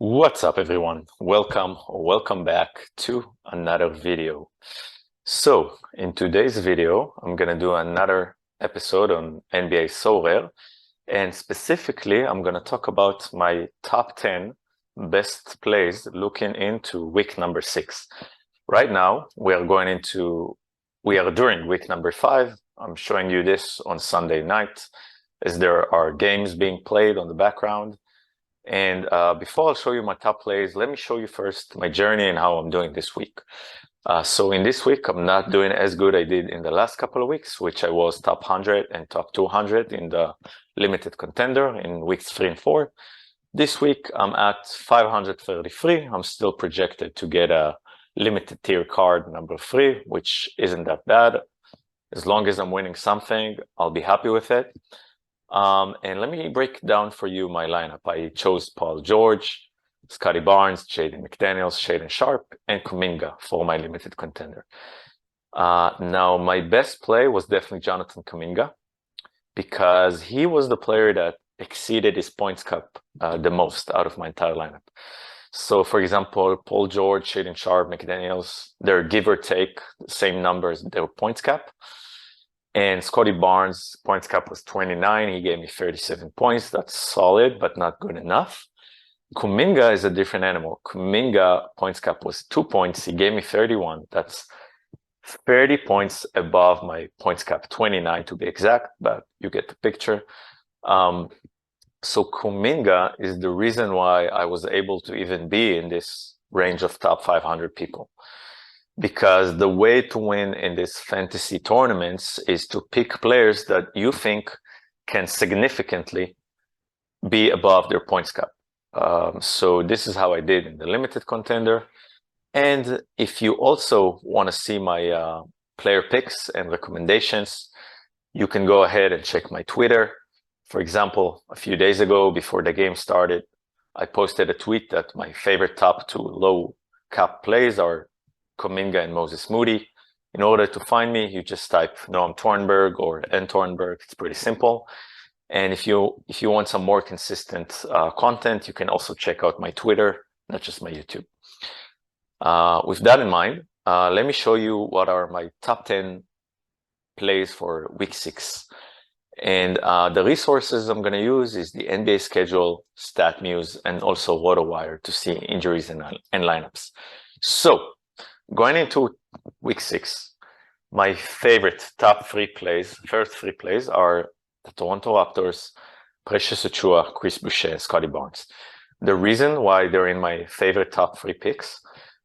What's up, everyone? Welcome or welcome back to another video. So in today's video, I'm gonna do another episode on NBA Sorare, and specifically, I'm gonna talk about my top 10 best plays looking into week number 6. Right now, we are during week number 5. I'm showing you this on Sunday night, as there are games being played on the background. And before I'll show you my top plays, let me show you first my journey and how I'm doing this week. So in this week, I'm not doing as good I did in the last couple of weeks, which I was top 100 and top 200 in the limited contender in weeks 3 and 4. This week, I'm at 533. I'm still projected to get a limited tier card number 3, which isn't that bad. As long as I'm winning something, I'll be happy with it. And let me break down for you my lineup. I chose Paul George, Scotty Barnes, Jaden McDaniels, Shaden Sharp, and Kuminga for my limited contender. Now, my best play was definitely Jonathan Kuminga, because he was the player that exceeded his points cap the most out of my entire lineup. So, for example, Paul George, Shaden Sharp, McDaniels, they're give or take the same numbers, their points cap. And Scotty Barnes' points cap was 29. He gave me 37 points. That's solid, but not good enough. Kuminga is a different animal. Kuminga points cap was 2 points. He gave me 31. That's 30 points above my points cap, 29 to be exact, but you get the picture. So Kuminga is the reason why I was able to even be in this range of top 500 people. Because the way to win in these fantasy tournaments is to pick players that you think can significantly be above their points cap. So this is how I did in the limited contender. And if you also want to see my player picks and recommendations, you can go ahead and check my Twitter. For example, a few days ago, before the game started, I posted a tweet that my favorite top 2 low cap plays are Kuminga and Moses Moody. In order to find me, you just type Noam Tornberg or N Tornberg. It's pretty simple. And if you want some more consistent content, you can also check out my Twitter, not just my YouTube. With that in mind, let me show you what are my top 10 plays for week 6. And the resources I'm going to use is the NBA schedule, StatMuse, and also RotoWire to see injuries and lineups. So, going into week 6, my favorite top 3 plays, first 3 plays are the Toronto Raptors, Precious Achiuwa, Chris Boucher, and Scotty Barnes. The reason why they're in my favorite top 3 picks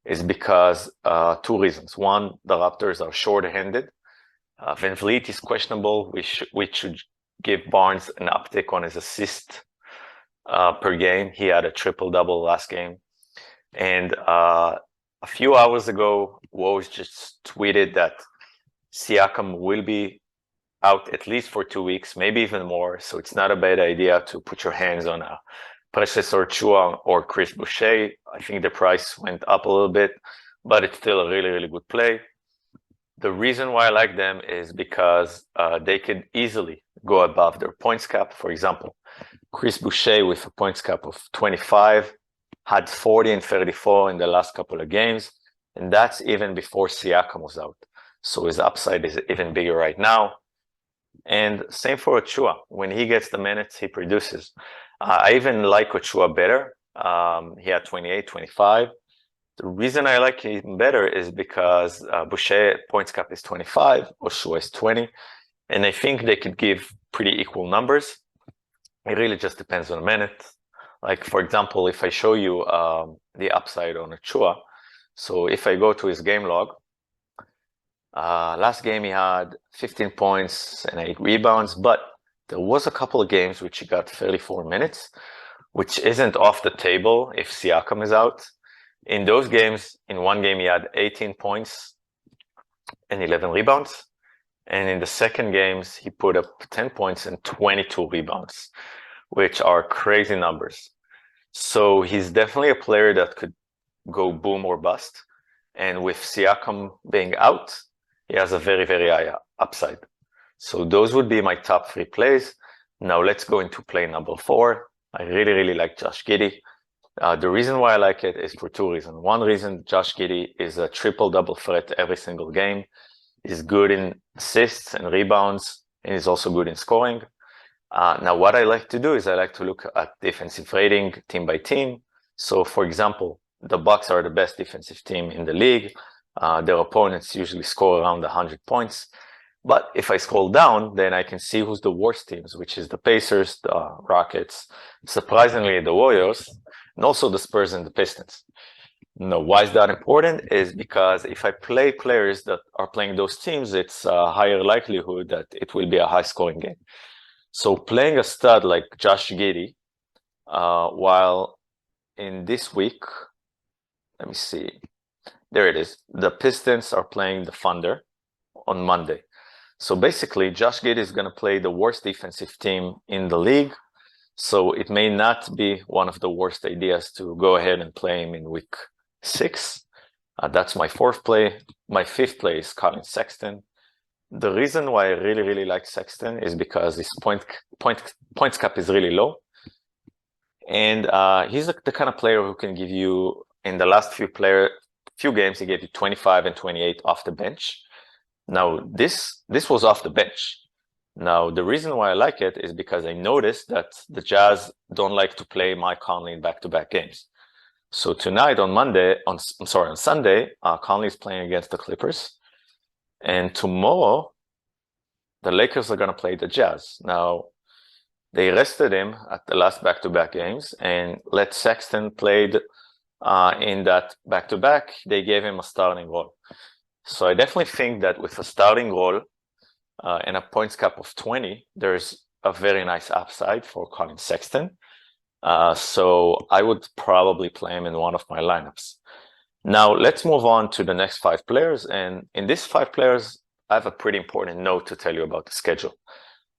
is because 2 reasons. One, the Raptors are short-handed. Van Vliet is questionable. We should give Barnes an uptick on his assist per game. He had a triple-double last game. And a few hours ago, Woj just tweeted that Siakam will be out at least for 2 weeks, maybe even more. So it's not a bad idea to put your hands on a Precious Achiuwa or Chris Boucher. I think the price went up a little bit, but it's still a really, really good play. The reason why I like them is because they could easily go above their points cap. For example, Chris Boucher with a points cap of 25, had 40 and 34 in the last couple of games, and that's even before Siakam was out. So his upside is even bigger right now. And same for Achiuwa. When he gets the minutes, he produces. I even like Achiuwa better. He had 28, 25. The reason I like him better is because Boucher points cap is 25, Achiuwa is 20, and I think they could give pretty equal numbers. It really just depends on a minute. Like, for example, if I show you the upside on Achiuwa, so if I go to his game log, last game he had 15 points and 8 rebounds, but there was a couple of games which he got 34 minutes, which isn't off the table if Siakam is out. In those games, in one game he had 18 points and 11 rebounds. And in the second games, he put up 10 points and 22 rebounds, which are crazy numbers. So he's definitely a player that could go boom or bust. And with Siakam being out, he has a very, very high upside. So those would be my top 3 plays. Now let's go into play number 4. I really, really like Josh Giddey. The reason why I like it is for two reasons. One reason, Josh Giddey is a triple-double threat every single game. He's good in assists and rebounds, and he's also good in scoring. Now, what I like to do is I like to look at defensive rating team by team. So, for example, the Bucks are the best defensive team in the league. Their opponents usually score around 100 points. But if I scroll down, then I can see who's the worst teams, which is the Pacers, the Rockets, surprisingly the Warriors, and also the Spurs and the Pistons. No, why is that important? Is because if I play players that are playing those teams, it's a higher likelihood that it will be a high-scoring game. So playing a stud like Josh Giddey, while in this week, let me see, there it is. The Pistons are playing the Thunder on Monday. So basically, Josh Giddey is going to play the worst defensive team in the league. So it may not be one of the worst ideas to go ahead and play him in week 6. That's my 4th play. My 5th play is Colin Sexton. The reason why I really like Sexton is because his points cap is really low. And he's the kind of player who can give you, in the last few games, he gave you 25 and 28 off the bench. Now, this was off the bench. Now, the reason why I like it is because I noticed that the Jazz don't like to play Mike Conley in back-to-back games. So tonight on Sunday, Conley is playing against the Clippers. And tomorrow, the Lakers are going to play the Jazz. Now, they rested him at the last back-to-back games and let Sexton played in that back-to-back. They gave him a starting role. So I definitely think that with a starting role and a points cap of 20, there's a very nice upside for Colin Sexton. So I would probably play him in one of my lineups. Now, let's move on to the next 5 players. And in these 5 players, I have a pretty important note to tell you about the schedule.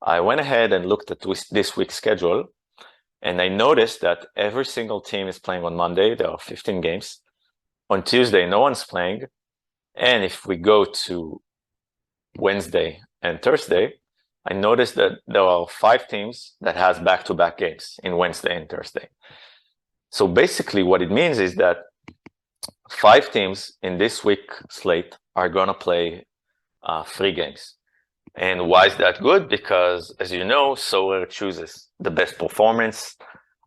I went ahead and looked at this week's schedule, and I noticed that every single team is playing on Monday. There are 15 games. On Tuesday, no one's playing. And if we go to Wednesday and Thursday, I noticed that there are 5 teams that has back-to-back games in Wednesday and Thursday. So basically what it means is that 5 teams in this week slate are going to play 3 games. And why is that good? Because, as you know, Sorare chooses the best performance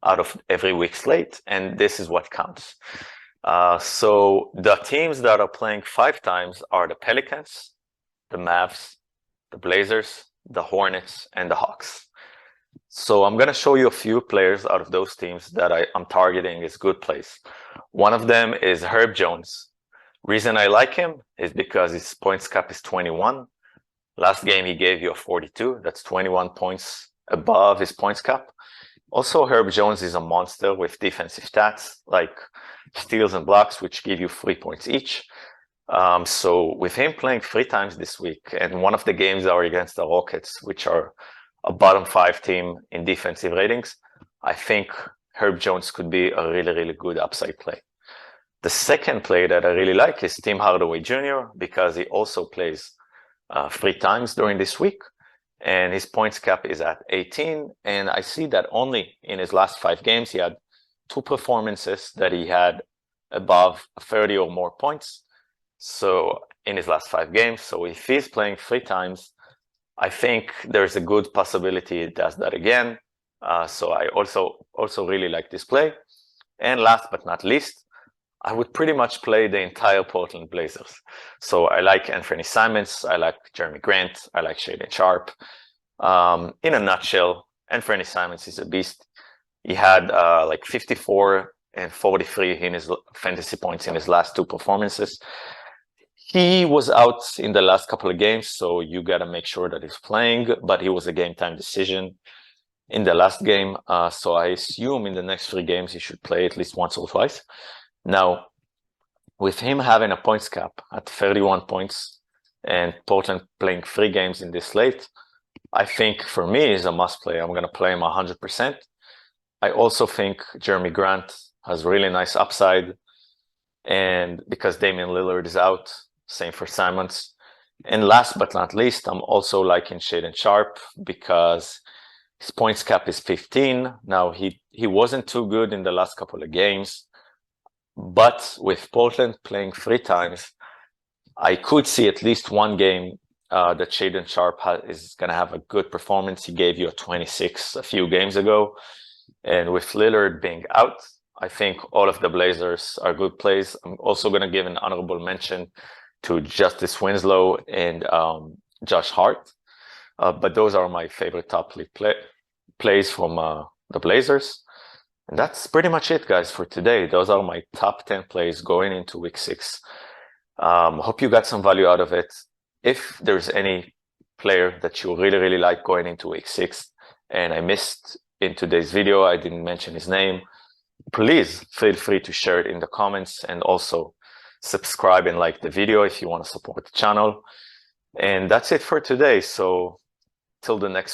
out of every week slate, and this is what counts. So the teams that are playing 5 times are the Pelicans, the Mavs, the Blazers, the Hornets, and the Hawks. So I'm going to show you a few players out of those teams that I'm targeting as good plays. One of them is Herb Jones. Reason I like him is because his points cap is 21. Last game, he gave you a 42. That's 21 points above his points cap. Also, Herb Jones is a monster with defensive stats like steals and blocks, which give you 3 points each. So with him playing 3 times this week, and one of the games are against the Rockets, which are a bottom 5 team in defensive ratings, I think Herb Jones could be a really good upside play. The second play that I really like is Tim Hardaway Jr. because he also plays 3 times during this week, and his points cap is at 18. And I see that only in his last 5 games, he had 2 performances that he had above 30 or more points. So in his last 5 games, so if he's playing 3 times, I think there's a good possibility he does that again. So I also really like this play. And last but not least, I would pretty much play the entire Portland Blazers. So I like Anthony Simons, I like Jeremy Grant, I like Shaedon Sharpe. In a nutshell, Anthony Simons is a beast. He had like 54 and 43 in his fantasy points in his last 2 performances. He was out in the last couple of games, so you got to make sure that he's playing, but he was a game time decision in the last game. So I assume in the next 3 games, he should play at least once or twice. Now, with him having a points cap at 31 points and Portland playing 3 games in this slate, I think for me is a must play. I'm going to play him 100%. I also think Jeremy Grant has really nice upside. And because Damian Lillard is out, same for Simons. And last but not least, I'm also liking Shaedon Sharpe because His points cap is 15. Now, he wasn't too good in the last couple of games, but with Portland playing 3 times, I could see at least one game that Shaedon Sharpe is going to have a good performance. He gave you a 26 a few games ago. And with Lillard being out, I think all of the Blazers are good plays. I'm also going to give an honorable mention to Justice Winslow and Josh Hart. But those are my favorite top league plays from the Blazers. And that's pretty much it, guys, for today. Those are my top 10 plays going into week 6. Hope you got some value out of it. If there's any player that you really, really like going into week 6 and I missed in today's video, I didn't mention his name, please feel free to share it in the comments, and also subscribe and like the video if you want to support the channel. And that's it for today. So till the next one.